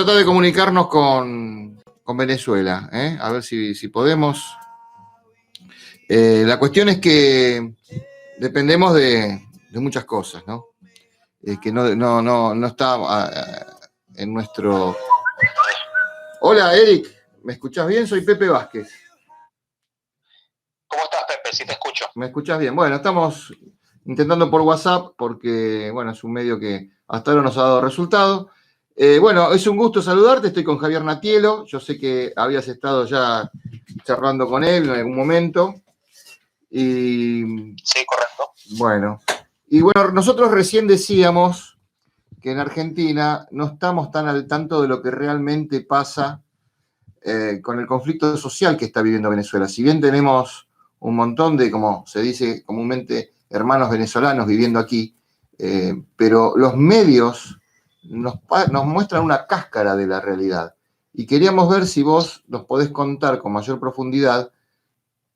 tratar de comunicarnos con Venezuela, a ver si podemos. La cuestión es que dependemos de muchas cosas, ¿no? Que no está en nuestro... Hola, Eric, ¿me escuchás bien? Soy Pepe Vázquez. ¿Cómo estás, Pepe? Sí te escucho. ¿Me escuchás bien? Bueno, estamos intentando por WhatsApp porque, bueno, es un medio que hasta ahora nos ha dado resultado. Bueno, es un gusto saludarte, estoy con Javier Natielo, yo sé que habías estado ya charlando con él en algún momento. Sí, correcto. Bueno, y bueno, nosotros recién decíamos que en Argentina no estamos tan al tanto de lo que realmente pasa con el conflicto social que está viviendo Venezuela. Si bien tenemos un montón de, como se dice comúnmente, hermanos venezolanos viviendo aquí, pero los medios nos muestran una cáscara de la realidad. Y queríamos ver si vos nos podés contar con mayor profundidad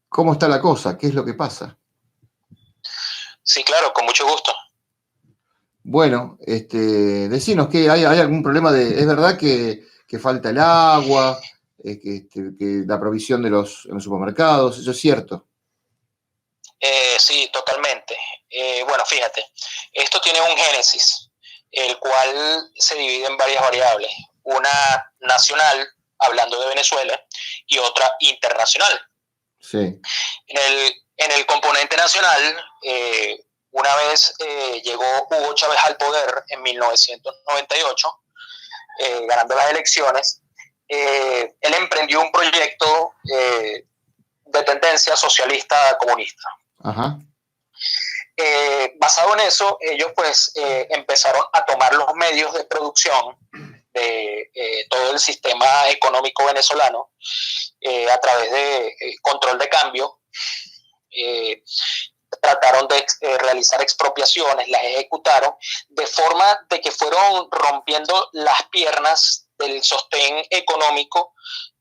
cómo está la cosa, qué es lo que pasa. Sí, claro, con mucho gusto. Bueno, decinos que hay algún problema es verdad que falta el agua, que la provisión en los supermercados, eso es cierto. Sí, totalmente. Bueno, fíjate, esto tiene un génesis, el cual se divide en varias variables. Una nacional, hablando de Venezuela, y otra internacional. Sí. En el componente nacional, una vez llegó Hugo Chávez al poder en 1998, ganando las elecciones, él emprendió un proyecto de tendencia socialista comunista. Ajá. Basado en eso, ellos pues empezaron a tomar los medios de producción de todo el sistema económico venezolano a través de control de cambio. Trataron de realizar expropiaciones, las ejecutaron, de forma de que fueron rompiendo las piernas del sostén económico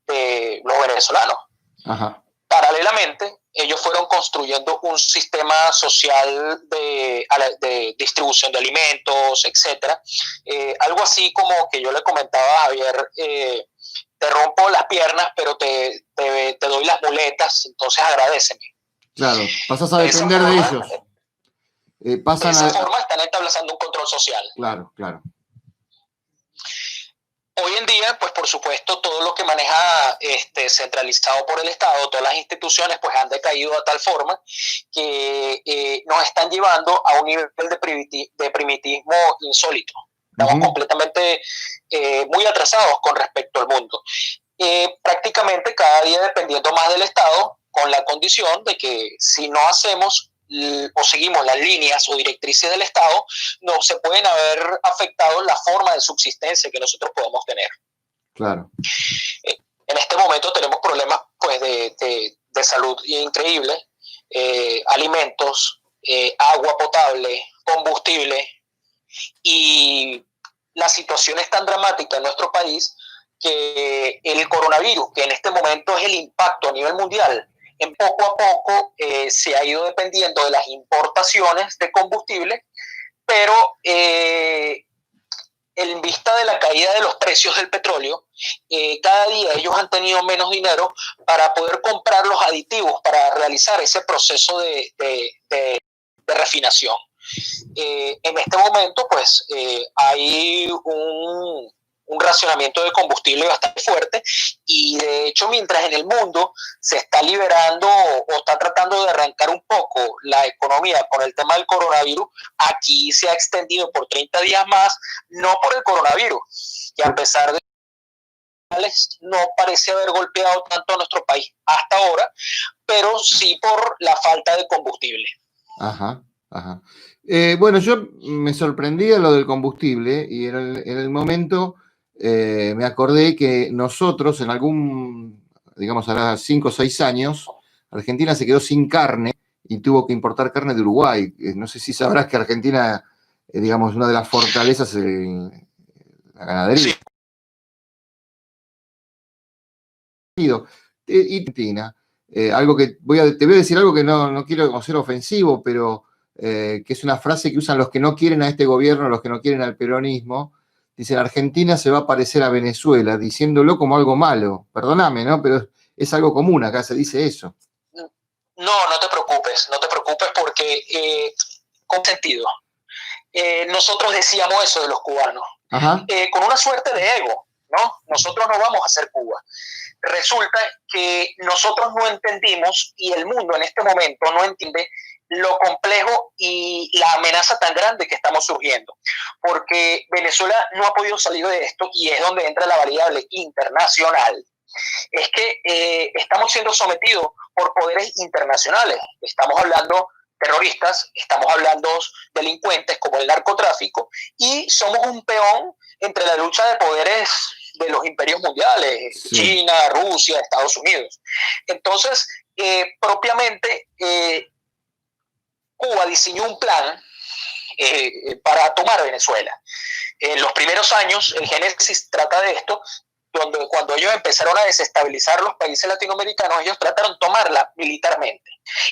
de los venezolanos. Ajá. Paralelamente, ellos fueron construyendo un sistema social de distribución de alimentos, etc. Algo así como que yo le comentaba a Javier, te rompo las piernas, pero te doy las muletas, entonces agradéceme. Claro, pasás a depender de ellos. De esa forma están estableciendo un control social. Claro, claro. Hoy en día, pues por supuesto, todo lo que maneja centralizado por el Estado, todas las instituciones, pues han decaído de tal forma que nos están llevando a un nivel de primitismo insólito. Estamos completamente muy atrasados con respecto al mundo. Prácticamente cada día dependiendo más del Estado, con la condición de que si no hacemos o seguimos las líneas o directrices del Estado, no se pueden haber afectado la forma de subsistencia que nosotros podemos tener. Claro. En este momento tenemos problemas pues, de salud increíbles, alimentos, agua potable, combustible, y la situación es tan dramática en nuestro país que el coronavirus, que en este momento es el impacto a nivel mundial, en poco a poco se ha ido dependiendo de las importaciones de combustible, pero en vista de la caída de los precios del petróleo, cada día ellos han tenido menos dinero para poder comprar los aditivos para realizar ese proceso de refinación. En este momento, pues, hay un racionamiento de combustible bastante fuerte y de hecho mientras en el mundo se está liberando o está tratando de arrancar un poco la economía con el tema del coronavirus, aquí se ha extendido por 30 días más, no por el coronavirus, que a pesar de no parece haber golpeado tanto a nuestro país hasta ahora, pero sí por la falta de combustible. Ajá, ajá. Bueno, yo me sorprendía lo del combustible y en el momento me acordé que nosotros en digamos, hará 5 o 6 años, Argentina se quedó sin carne y tuvo que importar carne de Uruguay. No sé si sabrás que Argentina, digamos, una de las fortalezas es la ganadería. Sí. Y Argentina, algo que te voy a decir algo que no quiero ser ofensivo, pero que es una frase que usan los que no quieren a este gobierno, los que no quieren al peronismo. Dice, Argentina se va a parecer a Venezuela, diciéndolo como algo malo. Perdóname, ¿no? Pero es algo común, acá se dice eso. No, no te preocupes porque con sentido. Nosotros decíamos eso de los cubanos, con una suerte de ego, ¿no? Nosotros no vamos a ser Cuba. Resulta que nosotros no entendimos, y el mundo en este momento no entiende, lo complejo y la amenaza tan grande que estamos surgiendo, porque Venezuela no ha podido salir de esto, y es donde entra la variable internacional. Es que estamos siendo sometidos por poderes internacionales. Estamos hablando terroristas, estamos hablando delincuentes como el narcotráfico, y somos un peón entre la lucha de poderes de los imperios mundiales, sí. China, Rusia, Estados Unidos. Entonces, propiamente, Cuba diseñó un plan para tomar Venezuela. En los primeros años, el Génesis trata de esto, donde cuando ellos empezaron a desestabilizar los países latinoamericanos, ellos trataron de tomarla militarmente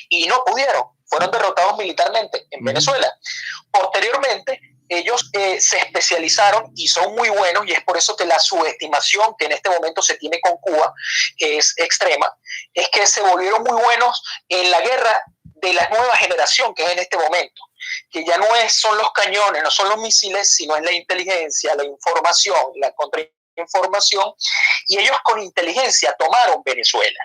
y no pudieron, fueron derrotados militarmente en Venezuela. Posteriormente, ellos se especializaron y son muy buenos, y es por eso que la subestimación que en este momento se tiene con Cuba es extrema, es que se volvieron muy buenos en la guerra de la nueva generación que es en este momento, que ya no son los cañones, no son los misiles, sino es la inteligencia, la información, la contrainformación, y ellos con inteligencia tomaron Venezuela.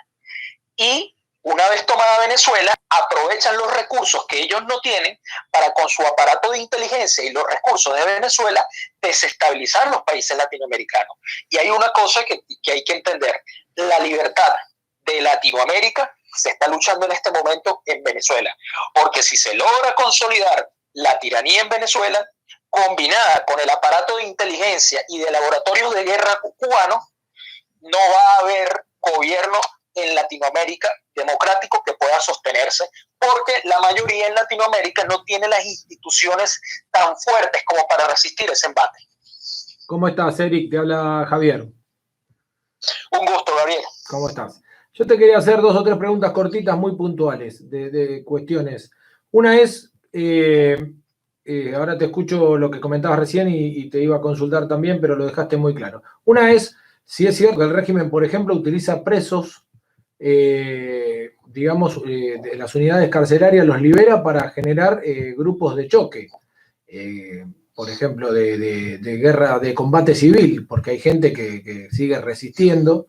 Y una vez tomada Venezuela, aprovechan los recursos que ellos no tienen para, con su aparato de inteligencia y los recursos de Venezuela, desestabilizar los países latinoamericanos. Y hay una cosa que hay que entender: la libertad de Latinoamérica se está luchando en este momento en Venezuela, porque si se logra consolidar la tiranía en Venezuela, combinada con el aparato de inteligencia y de laboratorios de guerra cubanos, no va a haber gobierno en Latinoamérica democrático que pueda sostenerse, porque la mayoría en Latinoamérica no tiene las instituciones tan fuertes como para resistir ese embate. ¿Cómo estás, Eric? Te habla Javier. Un gusto, Gabriel. ¿Cómo estás? Yo te quería hacer 2 o 3 preguntas cortitas, muy puntuales, de cuestiones. Una es, ahora te escucho lo que comentabas recién y te iba a consultar también, pero lo dejaste muy claro. Una es, si es cierto que el régimen, por ejemplo, utiliza presos, digamos, de las unidades carcelarias, los libera para generar grupos de choque, por ejemplo, de guerra, de combate civil, porque hay gente que sigue resistiendo,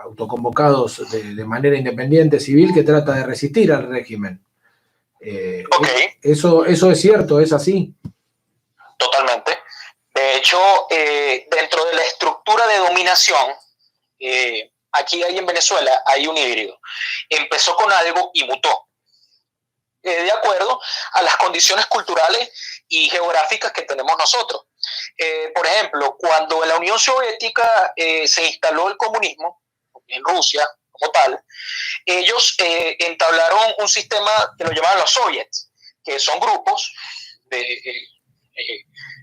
autoconvocados de manera independiente, civil, que trata de resistir al régimen. Okay. ¿Eso es cierto? ¿Es así? Totalmente. De hecho, dentro de la estructura de dominación, aquí en Venezuela hay un híbrido. Empezó con algo y mutó, de acuerdo a las condiciones culturales y geográficas que tenemos nosotros. Por ejemplo, cuando en la Unión Soviética se instaló el comunismo, en Rusia como tal, ellos entablaron un sistema que lo llamaban los soviets, que son grupos de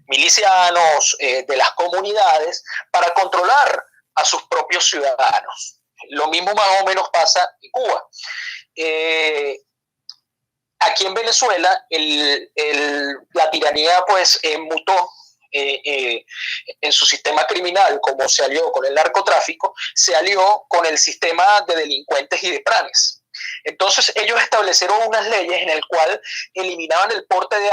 milicianos de las comunidades para controlar a sus propios ciudadanos. Lo mismo más o menos pasa en Cuba. Aquí en Venezuela la tiranía pues mutó en su sistema criminal, como se alió con el narcotráfico, se alió con el sistema de delincuentes y de pranes. Entonces ellos establecieron unas leyes en el cual eliminaban el porte de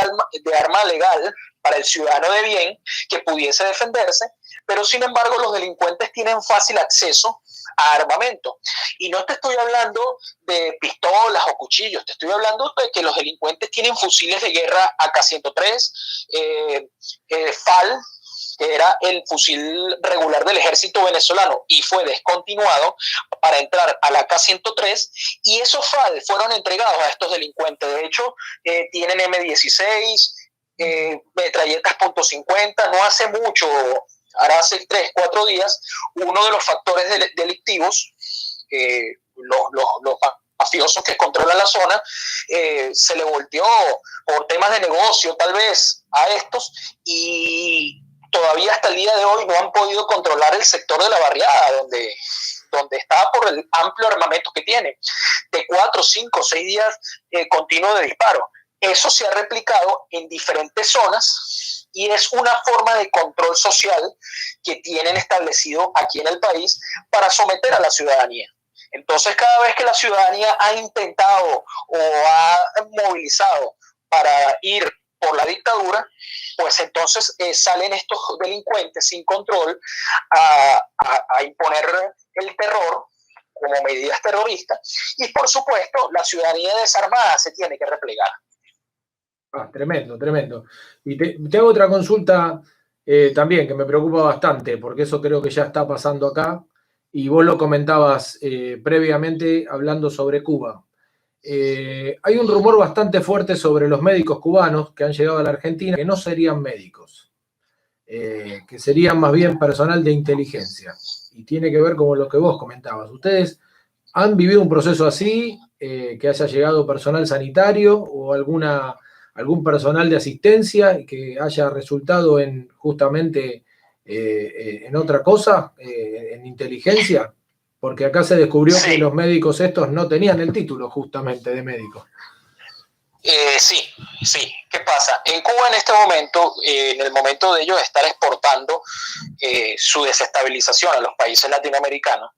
arma legal para el ciudadano de bien que pudiese defenderse, pero sin embargo los delincuentes tienen fácil acceso a armamento. Y no te estoy hablando de pistolas o cuchillos, te estoy hablando de que los delincuentes tienen fusiles de guerra AK-103, FAL, que era el fusil regular del ejército venezolano y fue descontinuado para entrar al AK-103, y esos FAL fueron entregados a estos delincuentes. De hecho, tienen M16, metralletas .50, no hace mucho, ahora hace 3-4 días, uno de los factores delictivos, los mafiosos que controlan la zona, se le volteó por temas de negocio tal vez a estos, y todavía hasta el día de hoy no han podido controlar el sector de la barriada, donde está por el amplio armamento que tiene, de 4, 5, 6 días continuo de disparo. Eso se ha replicado en diferentes zonas y es una forma de control social que tienen establecido aquí en el país para someter a la ciudadanía. Entonces, cada vez que la ciudadanía ha intentado o ha movilizado para ir por la dictadura, pues entonces salen estos delincuentes sin control a imponer el terror como medidas terroristas, y por supuesto la ciudadanía desarmada se tiene que replegar. Tremendo, tremendo. Y te hago otra consulta también que me preocupa bastante, porque eso creo que ya está pasando acá, y vos lo comentabas previamente hablando sobre Cuba. Hay un rumor bastante fuerte sobre los médicos cubanos que han llegado a la Argentina, que no serían médicos, que serían más bien personal de inteligencia. Y tiene que ver con lo que vos comentabas. ¿Ustedes han vivido un proceso así, que haya llegado personal sanitario o algún personal de asistencia y que haya resultado en justamente en otra cosa, en inteligencia? Porque acá se descubrió Sí. que los médicos estos no tenían el título justamente de médico. Sí. ¿Qué pasa? En Cuba en este momento, en el momento de ellos estar exportando su desestabilización a los países latinoamericanos,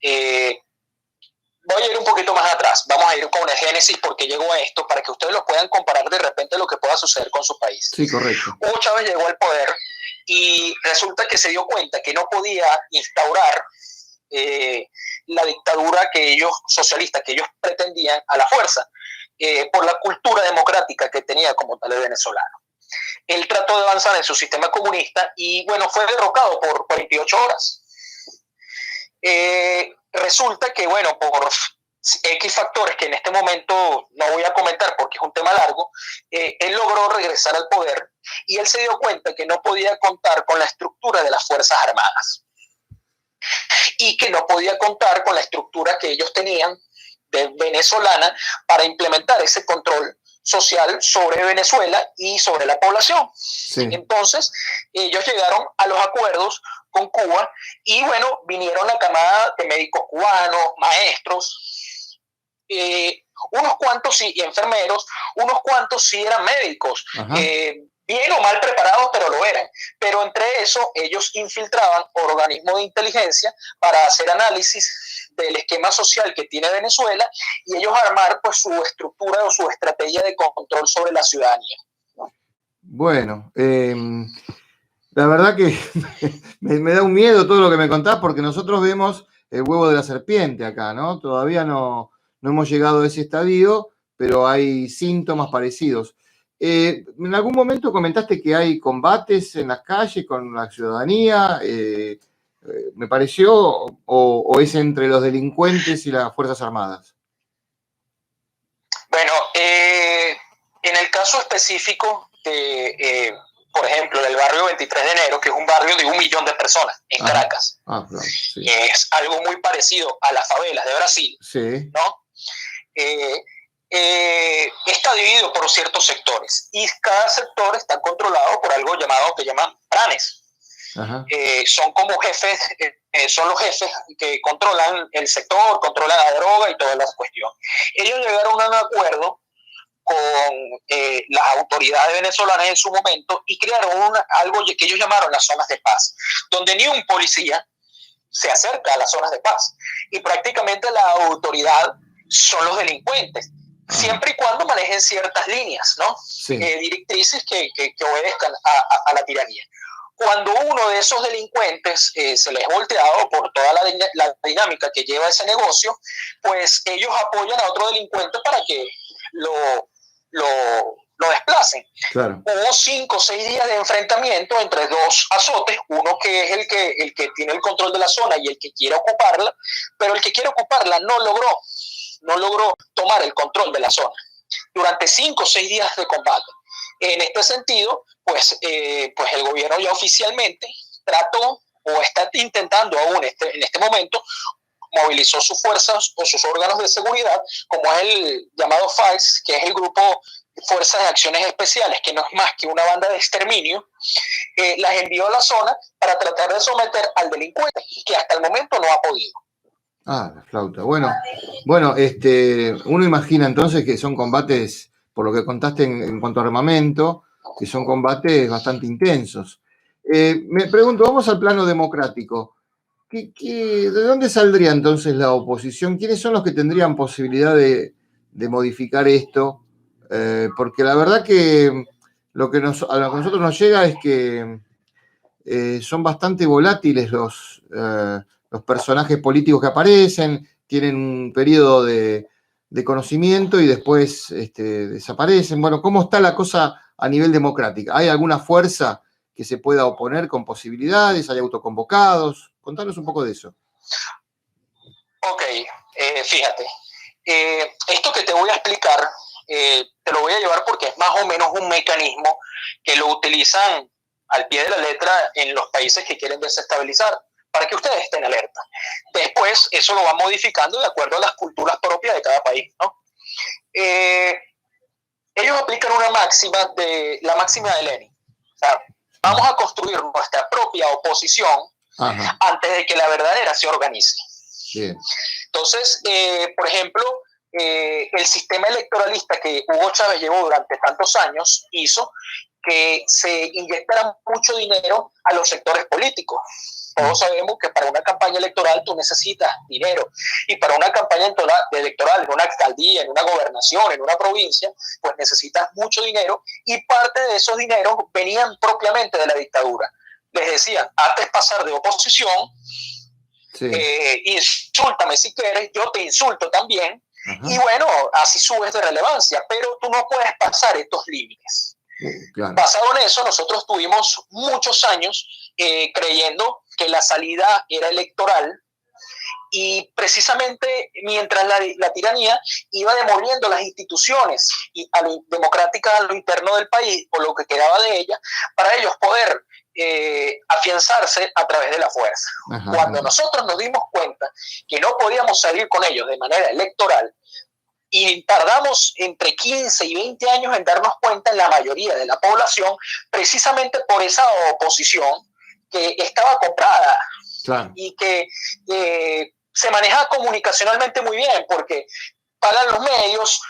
voy a ir un poquito más atrás. Vamos a ir con el génesis porque llegó a esto para que ustedes lo puedan comparar de repente lo que pueda suceder con su país. Sí, correcto. Hugo Chávez llegó al poder y resulta que se dio cuenta que no podía instaurar la dictadura que ellos, socialista, que ellos pretendían a la fuerza, por la cultura democrática que tenía como tal el venezolano. Él trató de avanzar en su sistema comunista y, bueno, fue derrocado por 48 horas. Resulta que, bueno, por X factores que en este momento no voy a comentar porque es un tema largo, él logró regresar al poder y él se dio cuenta que no podía contar con la estructura de las Fuerzas Armadas y que no podía contar con la estructura que ellos tenían de venezolana para implementar ese control social sobre Venezuela y sobre la población. Sí. Entonces, ellos llegaron a los acuerdos con Cuba y, bueno, vinieron la camada de médicos cubanos, maestros, unos cuantos sí, y enfermeros, unos cuantos sí eran médicos, bien o mal preparados, pero lo eran. Pero entre eso, ellos infiltraban organismos de inteligencia para hacer análisis del esquema social que tiene Venezuela y ellos armar pues su estructura o su estrategia de control sobre la ciudadanía. Bueno, la verdad que me da un miedo todo lo que me contás porque nosotros vemos el huevo de la serpiente acá, ¿no? Todavía no hemos llegado a ese estadio, pero hay síntomas parecidos. En algún momento comentaste que hay combates en las calles con la ciudadanía, me pareció, o es entre los delincuentes y las Fuerzas Armadas. Bueno, en el caso específico de, por ejemplo, del barrio 23 de enero, que es un barrio de 1 millón de personas en Caracas, claro, sí. Es algo muy parecido a las favelas de Brasil, sí. ¿no? Está dividido por ciertos sectores y cada sector está controlado por algo llamado que llaman pranes. Son como jefes, son los jefes que controlan el sector, controlan la droga y toda la cuestión. Ellos llegaron a un acuerdo con las autoridades venezolanas en su momento y crearon algo que ellos llamaron las zonas de paz, donde ni un policía se acerca a las zonas de paz y prácticamente la autoridad son los delincuentes, siempre y cuando manejen ciertas líneas, ¿no? Sí. Directrices que obedezcan a la tiranía. Cuando uno de esos delincuentes se les es volteado por toda la dinámica que lleva ese negocio, pues ellos apoyan a otro delincuente para que lo desplacen. Claro. Hubo 5 o 6 días de enfrentamiento entre dos azotes, uno que es el que tiene el control de la zona y el que quiere ocuparla, pero el que quiere ocuparla no logró tomar el control de la zona durante 5 o 6 días de combate. En este sentido, pues el gobierno ya oficialmente trató o está intentando aún en este momento, movilizó sus fuerzas o sus órganos de seguridad, como es el llamado FAES, que es el Grupo de Fuerzas de Acciones Especiales, que no es más que una banda de exterminio, las envió a la zona para tratar de someter al delincuente, que hasta el momento no ha podido. La flauta. Bueno, uno imagina entonces que son combates, por lo que contaste en cuanto a armamento, que son combates bastante intensos. Me pregunto, vamos al plano democrático. ¿De dónde saldría entonces la oposición? ¿Quiénes son los que tendrían posibilidad de modificar esto? Porque la verdad que a lo que nosotros nos llega es que son bastante volátiles los personajes políticos que aparecen, tienen un periodo de conocimiento y después desaparecen. Bueno, ¿cómo está la cosa a nivel democrático? ¿Hay alguna fuerza que se pueda oponer con posibilidades? ¿Hay autoconvocados? Contanos un poco de eso. Ok, fíjate, esto que te voy a explicar, te lo voy a llevar porque es más o menos un mecanismo que lo utilizan al pie de la letra en los países que quieren desestabilizar, para que ustedes estén alerta. Después, eso lo van modificando de acuerdo a las culturas propias de cada país, ¿no? Ellos aplican una máxima, la máxima de Lenin. O sea, vamos a construir nuestra propia oposición antes de que la verdadera se organice. Bien. Entonces, por ejemplo, el sistema electoralista que Hugo Chávez llevó durante tantos años hizo que se inyectara mucho dinero a los sectores políticos. Todos sabemos que para una campaña electoral tú necesitas dinero, y para una campaña electoral en una alcaldía, en una gobernación, en una provincia, pues necesitas mucho dinero, y parte de esos dineros venían propiamente de la dictadura. Les decían, hazte pasar de oposición, sí. Insúltame si quieres, yo te insulto también, y bueno, así subes de relevancia, pero tú no puedes pasar estos límites. Claro. Basado en eso, nosotros tuvimos muchos años creyendo que la salida era electoral, y precisamente mientras la tiranía iba demoliendo las instituciones democráticas a lo interno del país, o lo que quedaba de ella, para ellos poder afianzarse a través de la fuerza. Cuando nosotros nos dimos cuenta que no podíamos salir con ellos de manera electoral, y tardamos entre 15 y 20 años en darnos cuenta en la mayoría de la población, precisamente por esa oposición que estaba comprada, claro, y que se maneja comunicacionalmente muy bien, porque pagan los medios,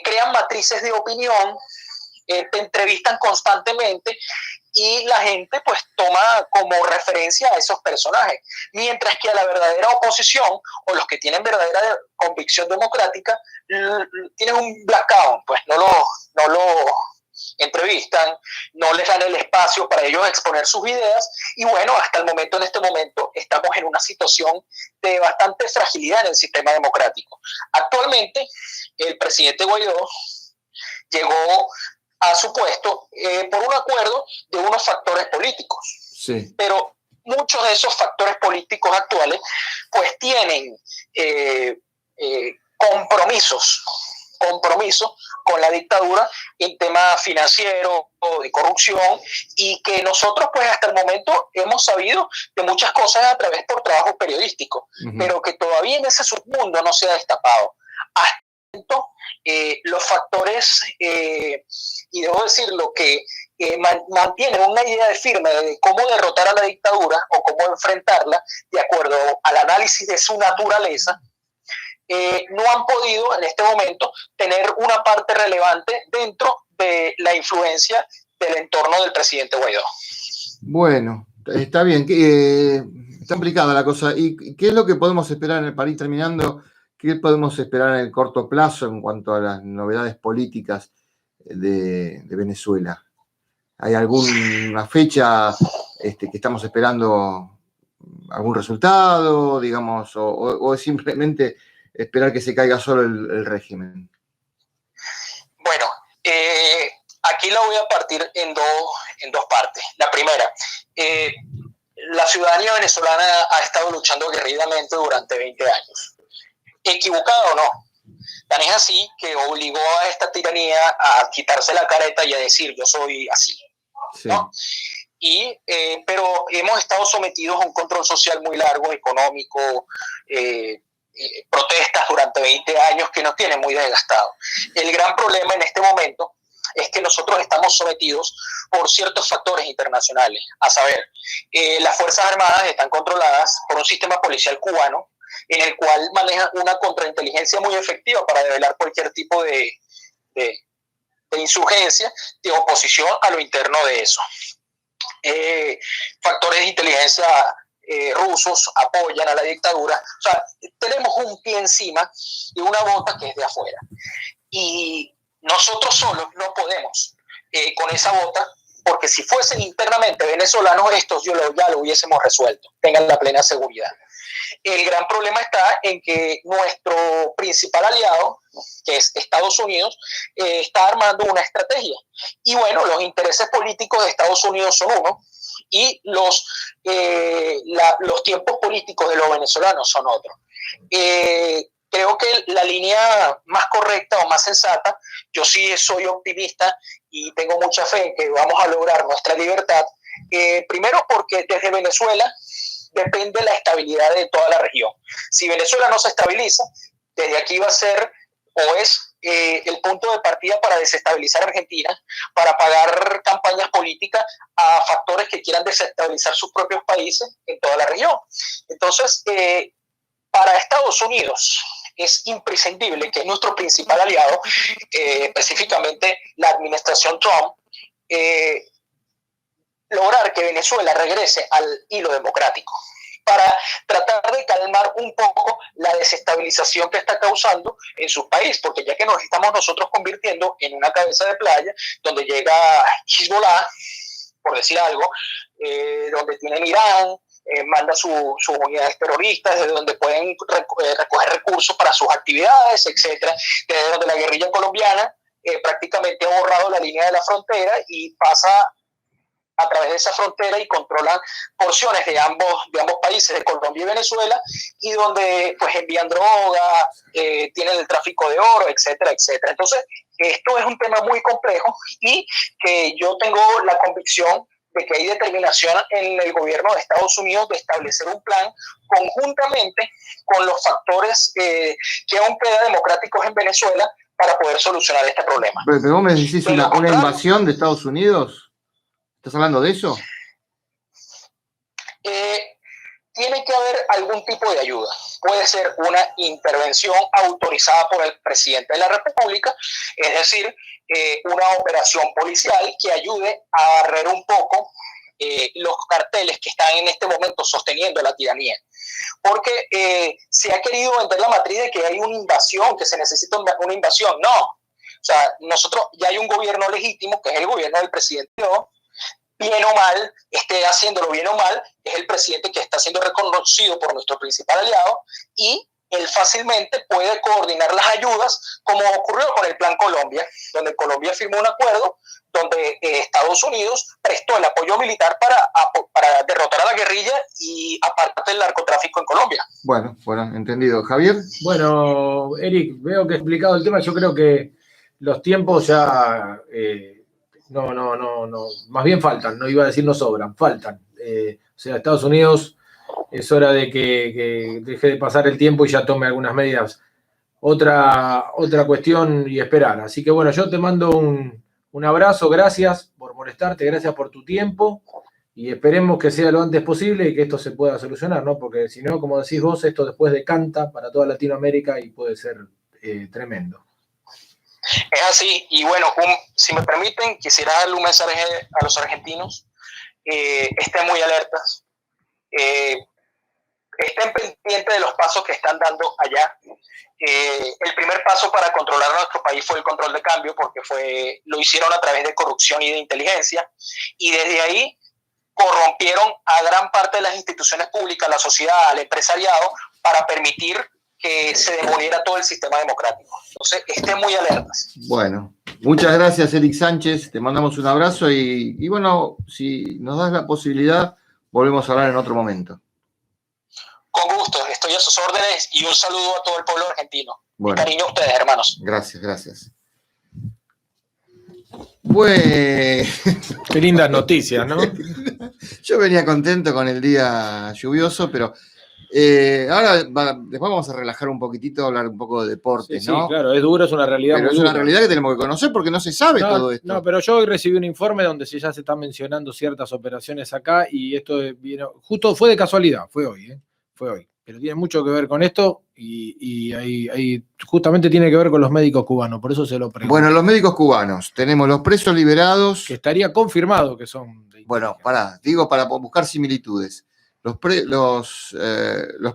crean matrices de opinión, te entrevistan constantemente, y la gente pues toma como referencia a esos personajes, mientras que a la verdadera oposición, o los que tienen verdadera convicción democrática, tienen un blackout, pues no lo entrevistan, no les dan el espacio para ellos exponer sus ideas, y bueno, hasta el momento, en este momento, estamos en una situación de bastante fragilidad en el sistema democrático. Actualmente, el presidente Guaidó llegó a su puesto por un acuerdo de unos factores políticos. Sí. Pero muchos de esos factores políticos actuales pues tienen compromisos con la dictadura en temas financieros o de corrupción, y que nosotros pues hasta el momento hemos sabido de muchas cosas a través por trabajo periodístico, pero que todavía en ese submundo no se ha destapado. Hasta los factores, y debo decirlo, que mantienen una idea firme de cómo derrotar a la dictadura o cómo enfrentarla de acuerdo al análisis de su naturaleza, no han podido en este momento tener una parte relevante dentro de la influencia del entorno del presidente Guaidó. Bueno, está bien, está complicada la cosa. ¿Y qué es lo que podemos esperar en el país terminando? ¿Qué podemos esperar en el corto plazo en cuanto a las novedades políticas de Venezuela? ¿Hay alguna fecha que estamos esperando algún resultado, digamos, o es simplemente esperar que se caiga solo el régimen? Bueno, aquí la voy a partir en dos partes. La primera, la ciudadanía venezolana ha estado luchando guerridamente durante 20 años. ¿Equivocada o no? Tan es así que obligó a esta tiranía a quitarse la careta y a decir yo soy así, ¿no? Sí. Pero hemos estado sometidos a un control social muy largo, económico, protestas durante 20 años que nos tienen muy desgastados. El gran problema en este momento es que nosotros estamos sometidos por ciertos factores internacionales, a saber, las Fuerzas Armadas están controladas por un sistema policial cubano, en el cual maneja una contrainteligencia muy efectiva para develar cualquier tipo de insurgencia, de oposición a lo interno de eso. Factores de inteligencia rusos apoyan a la dictadura. O sea, tenemos un pie encima y una bota que es de afuera. Y nosotros solos no podemos con esa bota, porque si fuesen internamente venezolanos, estos ya lo hubiésemos resuelto, tengan la plena seguridad. El gran problema está en que nuestro principal aliado, que es Estados Unidos, está armando una estrategia. Y bueno, los intereses políticos de Estados Unidos son uno, y los tiempos políticos de los venezolanos son otros. Creo que la línea más correcta o más sensata, yo sí soy optimista y tengo mucha fe en que vamos a lograr nuestra libertad, primero porque desde Venezuela depende la estabilidad de toda la región. Si Venezuela no se estabiliza, desde aquí va a ser o es el punto de partida para desestabilizar Argentina, para pagar campañas políticas a factores que quieran desestabilizar sus propios países en toda la región. Entonces, para Estados Unidos es imprescindible, que es nuestro principal aliado, específicamente la administración Trump, lograr que Venezuela regrese al hilo democrático, para tratar de calmar un poco la desestabilización que está causando en su país, porque ya que nos estamos nosotros convirtiendo en una cabeza de playa, donde llega Hezbollah, por decir algo, donde tienen Irán, manda sus unidades terroristas, desde donde pueden recoger recursos para sus actividades, etcétera, desde donde la guerrilla colombiana prácticamente ha borrado la línea de la frontera y pasa a través de esa frontera y controlan porciones de ambos países, de Colombia y Venezuela, y donde pues envían droga, tienen el tráfico de oro, etcétera, etcétera. Entonces, esto es un tema muy complejo y que yo tengo la convicción de que hay determinación en el gobierno de Estados Unidos de establecer un plan conjuntamente con los factores que aún quedan democráticos en Venezuela para poder solucionar este problema. Pero vos me decís una invasión de Estados Unidos. ¿Estás hablando de eso? Tiene que haber algún tipo de ayuda. Puede ser una intervención autorizada por el presidente de la República, es decir, una operación policial que ayude a barrer un poco los carteles que están en este momento sosteniendo la tiranía. Porque se ha querido vender la matriz de que hay una invasión, que se necesita una invasión. No. O sea, nosotros ya hay un gobierno legítimo, que es el gobierno del presidente, bien o mal, esté haciéndolo bien o mal, es el presidente que está siendo reconocido por nuestro principal aliado, y él fácilmente puede coordinar las ayudas, como ocurrió con el Plan Colombia, donde Colombia firmó un acuerdo donde Estados Unidos prestó el apoyo militar para derrotar a la guerrilla y aparte del narcotráfico en Colombia. Bueno, entendido. Javier. Bueno, Eric, veo que he explicado el tema. Yo creo que los tiempos ya... No, más bien faltan, no iba a decir no sobran, faltan. O sea, Estados Unidos es hora de que deje de pasar el tiempo y ya tome algunas medidas. Otra cuestión y esperar. Así que bueno, yo te mando un abrazo, gracias por molestarte, gracias por tu tiempo y esperemos que sea lo antes posible y que esto se pueda solucionar, ¿no? Porque si no, como decís vos, esto después decanta para toda Latinoamérica y puede ser tremendo. Es así, y bueno, si me permiten, quisiera darle un mensaje a los argentinos. Estén muy alertas, estén pendientes de los pasos que están dando allá. El primer paso para controlar a nuestro país fue el control de cambio, porque lo hicieron a través de corrupción y de inteligencia, y desde ahí corrompieron a gran parte de las instituciones públicas, la sociedad, al empresariado, para permitir que se demoliera todo el sistema democrático. Entonces, estén muy alertas. Bueno, muchas gracias, Eric Sánchez. Te mandamos un abrazo y bueno, si nos das la posibilidad, volvemos a hablar en otro momento. Con gusto, estoy a sus órdenes y un saludo a todo el pueblo argentino. Bueno, mi cariño a ustedes, hermanos. Gracias. Bueno. Qué lindas noticias, ¿no? Yo venía contento con el día lluvioso, pero ahora después vamos a relajar un poquitito, hablar un poco de deportes, sí, ¿no? Sí, claro, es duro, es una realidad pero muy es una dura. realidad que tenemos que conocer porque no se sabe todo esto. No, pero yo hoy recibí un informe donde ya se están mencionando ciertas operaciones acá y esto vino, justo fue de casualidad, fue hoy, pero tiene mucho que ver con esto. y ahí justamente tiene que ver con los médicos cubanos, por eso se lo pregunto. Bueno, los médicos cubanos, tenemos los presos liberados. Que estaría confirmado que son de Bueno, inteligencia. digo para buscar similitudes. Los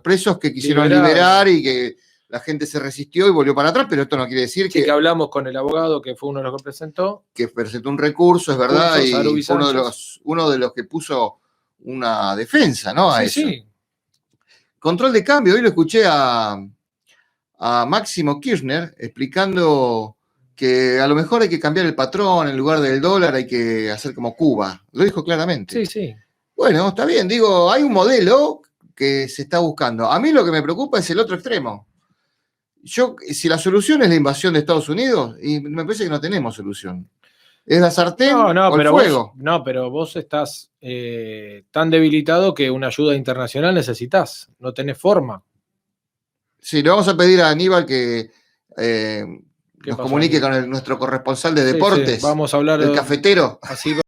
presos que quisieron Liberados. liberar y que la gente se resistió y volvió para atrás, pero esto no quiere decir Sí, que hablamos con el abogado que fue uno de los que presentó. que presentó un recurso, es verdad, Recurso, y Sarubi fue Sánchez. uno de los que puso una defensa, ¿no? A Sí, eso. sí. Control de cambio, hoy lo escuché a Máximo Kirchner explicando que a lo mejor hay que cambiar el patrón, en lugar del dólar hay que hacer como Cuba. Lo dijo claramente. Sí, sí. Bueno, está bien, digo, hay un modelo que se está buscando. A mí lo que me preocupa es el otro extremo. Si la solución es la invasión de Estados Unidos, y me parece que no tenemos solución. Es la sartén o el pero fuego. pero vos estás tan debilitado que una ayuda internacional necesitas. No tenés forma. Sí, le vamos a pedir a Aníbal que nos pasó, comunique Aníbal? con nuestro corresponsal de Sí, deportes, sí, vamos a hablar el cafetero. así